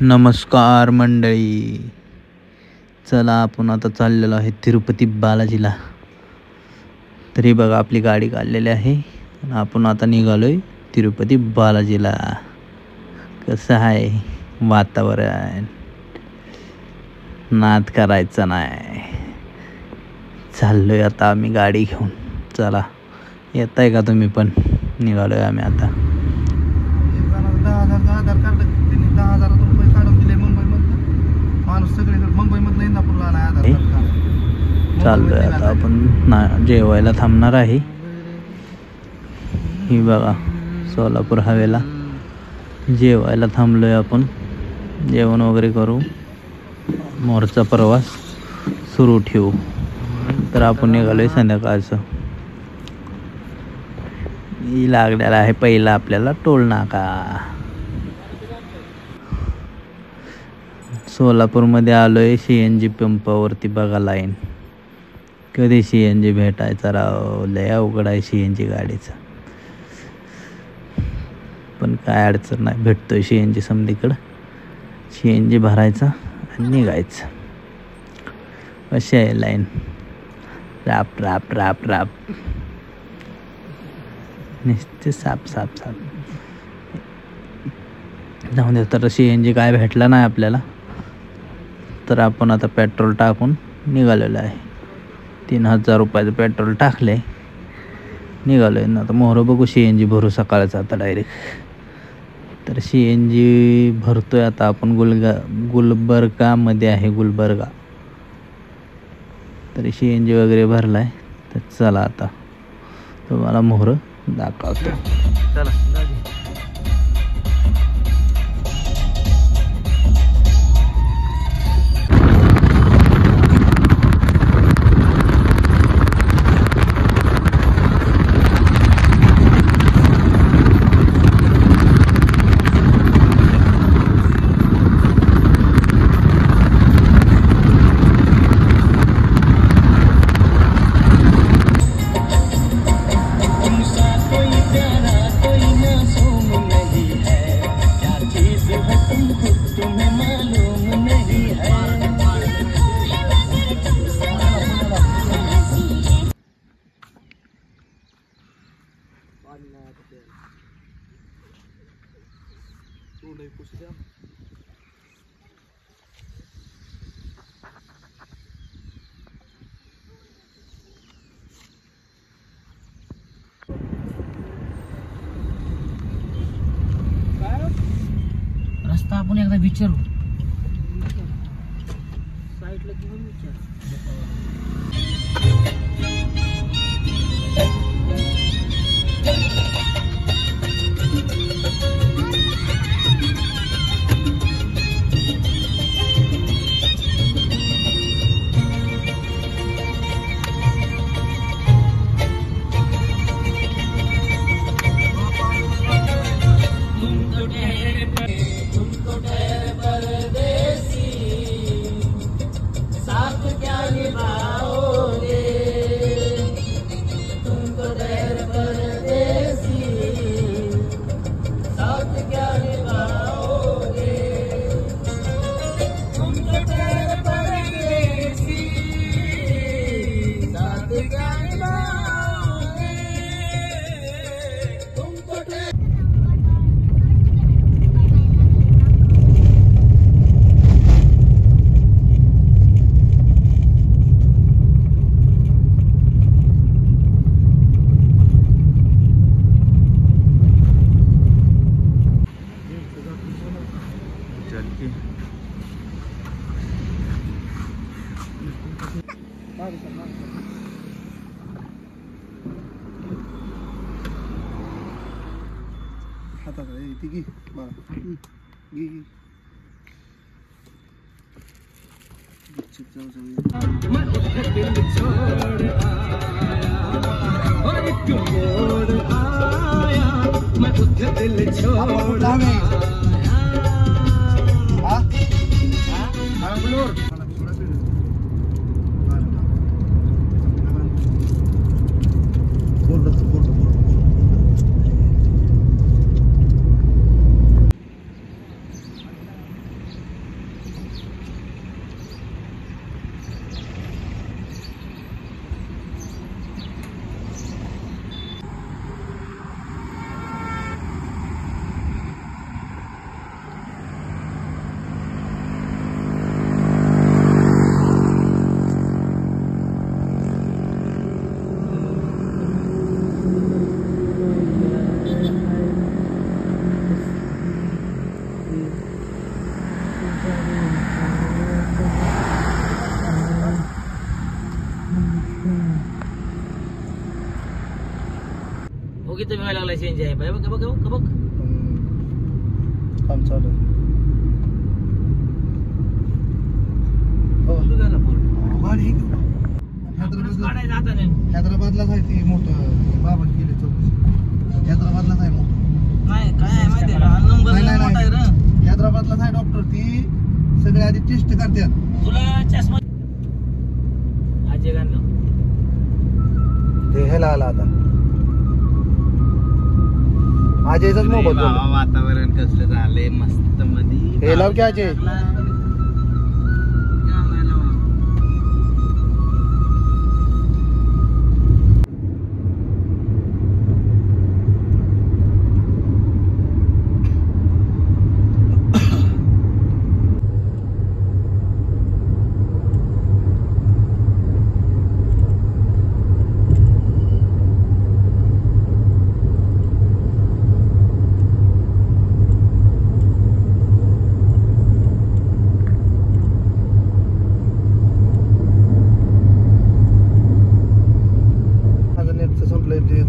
नमस्कार मंडळी, चला आपण आता चाललेलो आहे तिरुपती बालाजीला. तरी बघा आपली गाडी काढलेली आहे आणि आपण आता निघालोय तिरुपती बालाजीला. कसं आहे वातावरण, नाद करायचा नाही. चाललोय आता आम्ही गाडी घेऊन. चला येताय का तुम्ही पण? निघालोय आम्ही आता. 10,000 रुपये काढून दिले मुंबईमधनं. माणूस सगळीकडे मुंबईमधनं इंदापूरला आला आधार कार्ड. चाललोय आता आपण जेवायला थांबणार आहे. ही बघा सोलापूर हवेला जेवायला थांबलोय आपण. जेवण वगैरे करू, मोरचा प्रवास सुरू ठेवू. तर आपण निघालोय संध्याकाळचं. ही लागलेला आहे पहिला आपल्याला टोल नाका. सोलापूरमध्ये आलोय CNG पंपावरती. बघा लाईन. कधी CNG भेटायचा राव, लय अवघड आहे CNG गाडीचं. पण काय अडचण नाही, भेटतोय CNG समधीकडं. CNG भरायचा आणि निघायचं. अशी आहे लाईन. राप राप राप राप नुसते साप साप साप. जाऊन दे. तर CNG काय भेटला नाही आपल्याला, तर आपण आता पेट्रोल टाकून निघालेलं आहे. 3,000 रुपयाचं पेट्रोल टाकले, निघालोय ना आता. मोहरं बघू CNG भरू सकाळचं आता डायरेक्ट. तर CNG भरतोय आता आपण. गुलबर्गामध्ये आहे, गुलबर्गा. तरी CNG वगैरे भरलाय. तर चला आता तुम्हाला मोहरं दाखवतो. चला रस्ता आपण एकदा विचारू. साईडला घेऊन विचार. चांगला चेंज आहे बघ बघ बघ बघ काम चालू आहे. गाडी हैदराबादलाच आहे ती मोठं बाबा गेले चौकशी हैदराबादलाच आहे मोठं. नाही काय आहे माहिती आहे हैदराबादलाच आहे डॉक्टर ती सगळे आधी टेस्ट करतात. तुला चष्मा अजय गाणं ते ह्याला आला आता अजयचाच मोबाईल वातावरण कसलं झालंय मस्त मध्ये. हे लाव की अजय.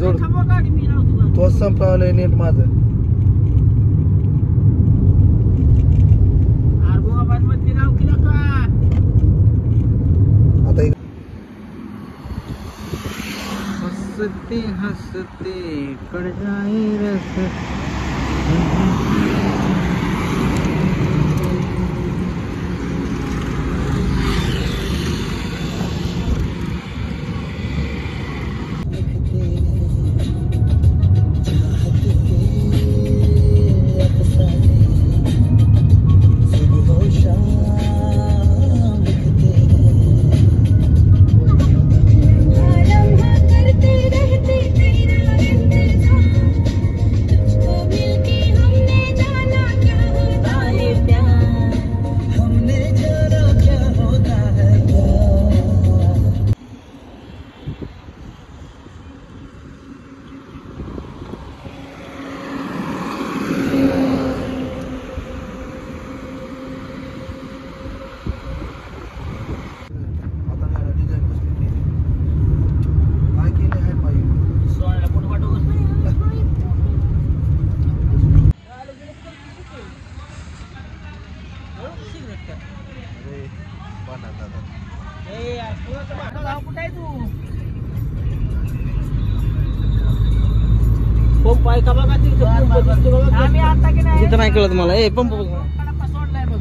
जोड तोच संपवलंय नेट माझं. आता हसते हसते कड़ जाए रस. आम्ही आता की नाही इथं नाही कळत मला. ए पंप बघ. सोडलाय बघ.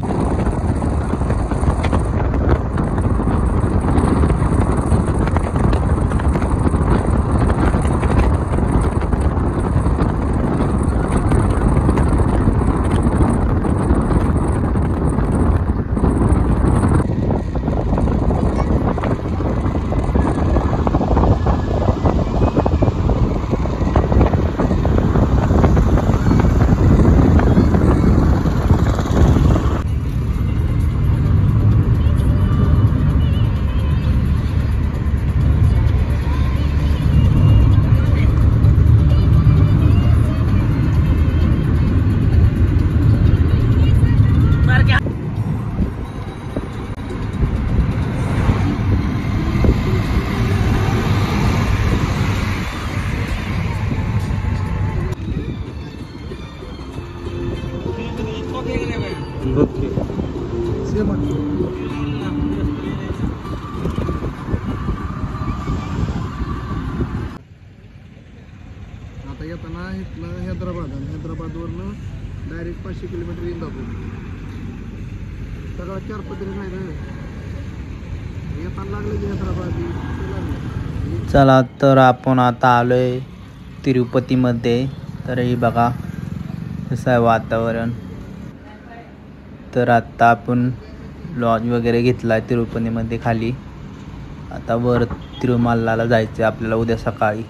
आता येताना इथलं हैदराबादवरनं डायरेक्ट 500 किलोमीटर इंदापूर सगळं 4 पदरी नाही रे. येताना लागलं की हैदराबाद. चला तर आपण आता आलोय तिरुपतीमध्ये. तर हे बघा कसं आहे वातावरण. तर आता आपण लॉज वगैरे घेतला आहे तिरुपतीमध्ये खाली. आता वर तिरुमलाला जायचं आहे आपल्याला उद्या सकाळी.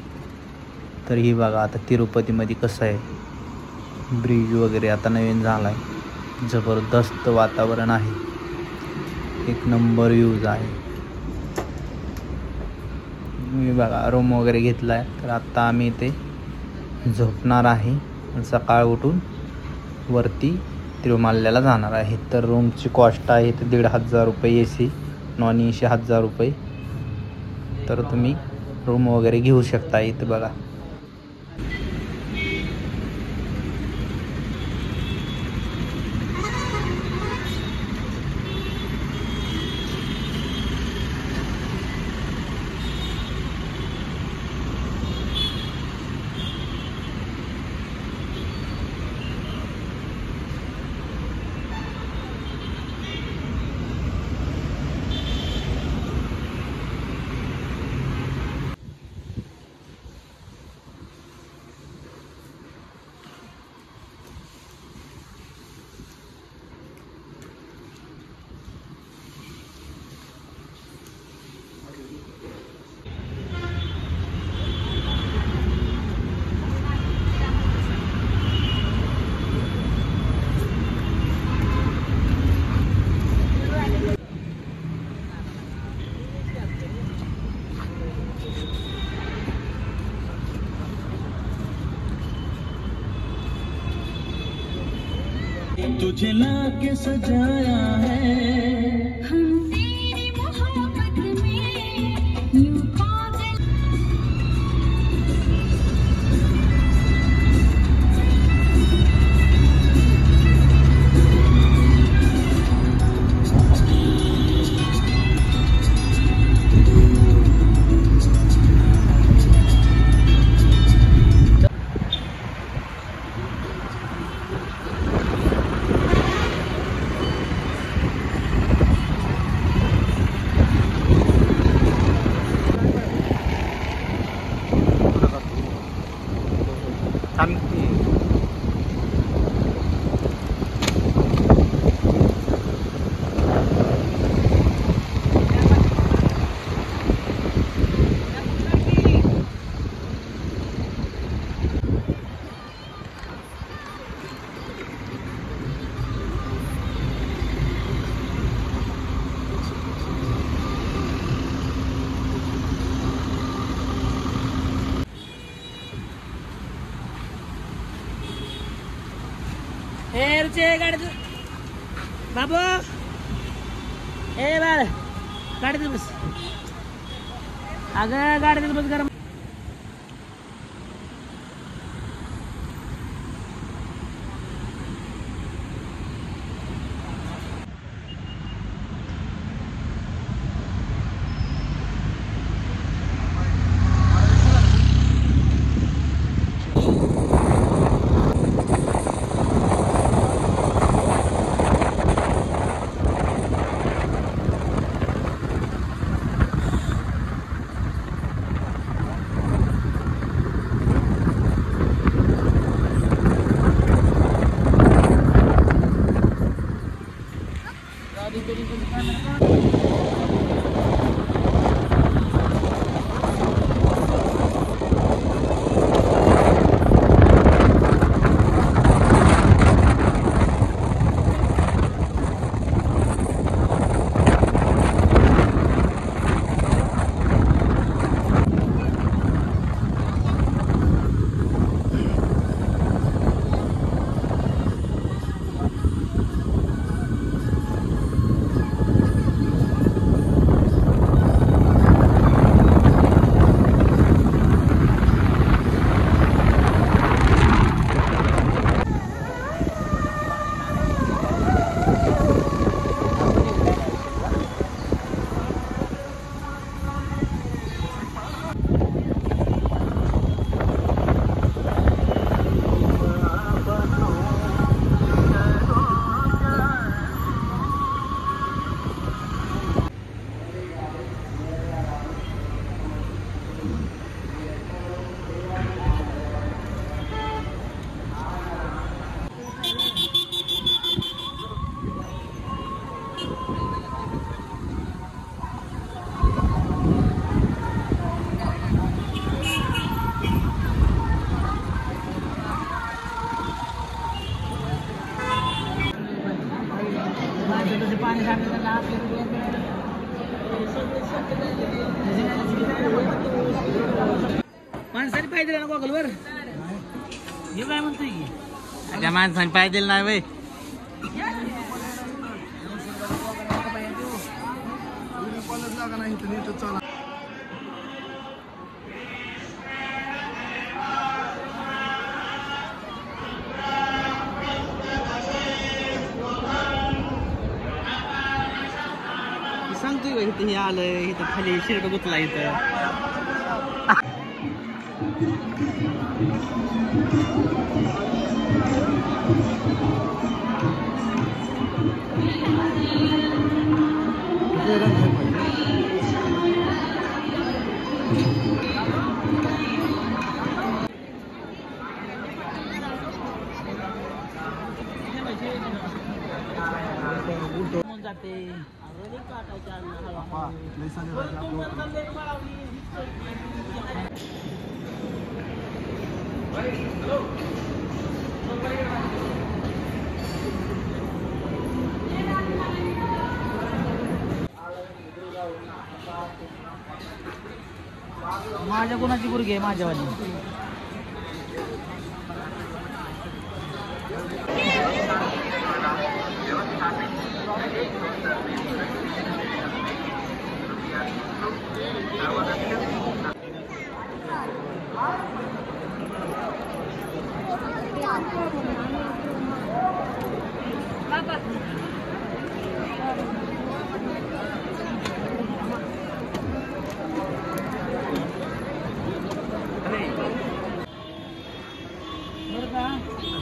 तर ही बघा आता तिरुपतीमध्ये कसं आहे ब्रिज वगैरे आता नवीन झाला आहे. जबरदस्त वातावरण आहे. एक नंबर व्ह्यूज आहे. मी बघा रूम वगैरे घेतला आहे. तर आत्ता आम्ही इथे झोपणार आहे. सकाळ उठून वरती तिरुमल्याला जाणार आहे. तर रूमची कॉस्ट आहे ते 1,500 रुपये AC, नॉन AC 1,000 रुपये. तर तुम्ही रूम वगैरे घेऊ शकता इथे बघा. तुझे लाके सजाया है हम तेरी मोहब्बत में यूं पागल। गाडी बाबू ए बाळ गाडीत बस अगं गाडीत बस गरम पाणी माणसाने पाय दिला ना गोगलवर हे काय म्हणतोय की त्या माणसाने पाय दिला नाही बाई जागा नाही तर नीट चाला सांगतोय इथं हे आलंय इथं खाली शिरड गुतला इथं जाते माझ्या कोणाची गुरगी आहे माझ्यावाली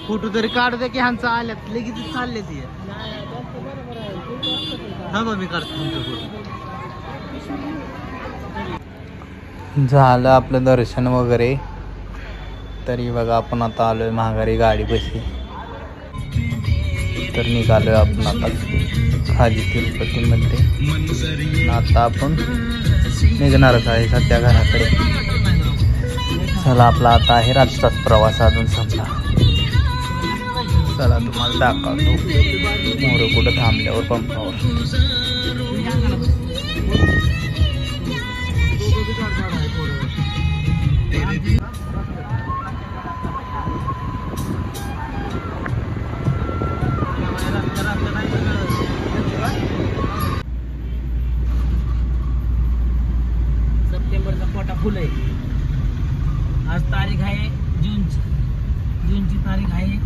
फोटो तरी काढू दे की ह्यांचा आल्यात लगेच चालले ते. थांबा मी काढतो तुमचा फोटो. झालं आपलं दर्शन वगैरे. तरी बघा आपण आता आलोय महागारी गाडी बसली. तर निघालोय आपण आता खाली तिरुपतीमध्ये. आता आपण निघणारच आहे सध्या घराकडे. चला आपला आता आहे रातचाच प्रवास अजून संपला. चला तुम्हाला दाखवतो मोर कुठं थांबल्यावर पंपावर. सप्टेंबरचा पोटा फुल आहे. आज तारीख आहे जूनची तारीख आहे.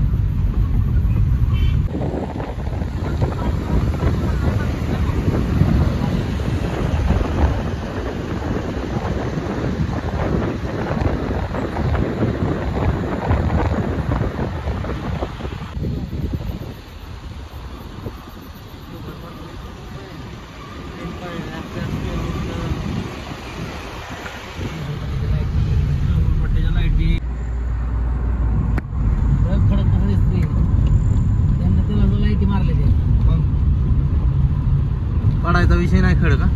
पडायचा विषय नाही खरं का.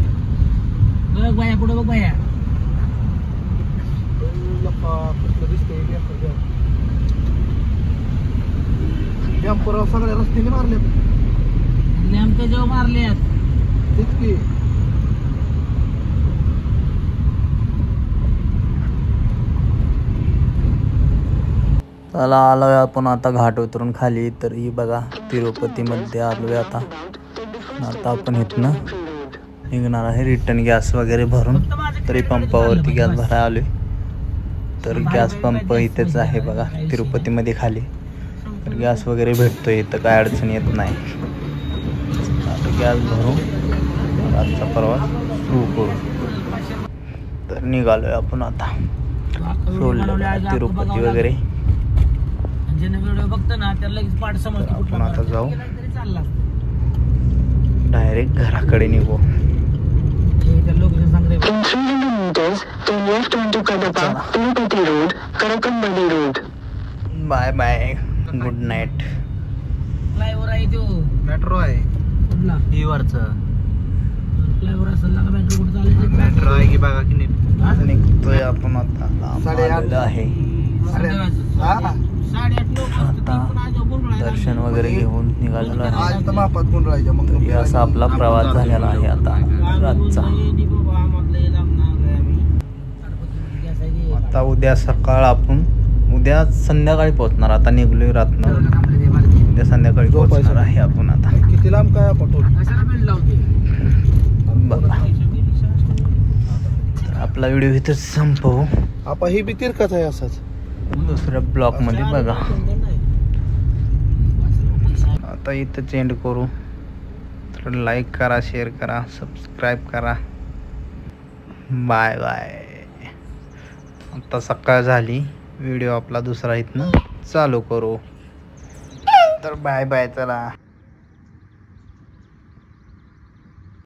बघ बाया पुढे बघ बाया. सगळ्या रस्त्याने मारले लॅम्प जेव्हा मारल्यात तेच की. चला आलोय आपण आता घाट उतरून खाली. तर ही बघा तिरुपतीमध्ये आलोय आता. आता आपण इथनं निघणार आहे रिटर्न गॅस वगैरे भरून. तरी पंपावरती गॅस भरायला आलोय. तर गॅस पंप इथेच आहे बघा तिरुपतीमध्ये खाली. तर गॅस वगैरे भेटतो इथं, काय अडचण येत नाही. आता गॅस भरून आजचा प्रवास सुरू करू. तर निघालोय आपण आता. सोडलं तिरुपती वगैरे. ज्याने व्हिडिओ बघतो ना त्याला लगेच पाठ समजतो. आपण आता जाऊ डायरेक्ट घराकडे निघू. लोकेशन सांगते. In 300 meters, turn left onto Kadapa, Tirupati Road, Karakamballi Road. Bye bye, good night. Flyover आहे तो. मेट्रो आहे कुठला ही वरचं फ्लायओव्हर असेल ना. मेट्रो कुठं चालायचं. मेट्रो आहे की बघा की नीट. निघतोय आपण आता. लांब 8:30 आलेलो आहे. अरे हा 8:30 लोक आता दर्शन वगैरे घेऊन निघालेलो आहे. आज तर मापात कोण राहायचं मग. तरी असा आपला प्रवास झालेला आहे आता रातचा. आता उद्या सकाळ आपण उद्या संध्याकाळी पोहोचणार. आता निघलोय रातनं. उद्या संध्याकाळी पोहोचणार आहे आपण आता. किती लांब काय पटोल बघा. तर आपला व्हिडिओ इथेच संपवू. आपण ही बी तिरकाच आहे असाच. दुसऱ्या ब्लॉक मध्ये बघा. आता इथं एंड करू. तर लाईक करा, शेअर करा, सबस्क्राईब करा. Bye bye. आता सकाळ झाली. व्हिडिओ आपला दुसरा इथनं चालू करू. तर बाय बाय. चला.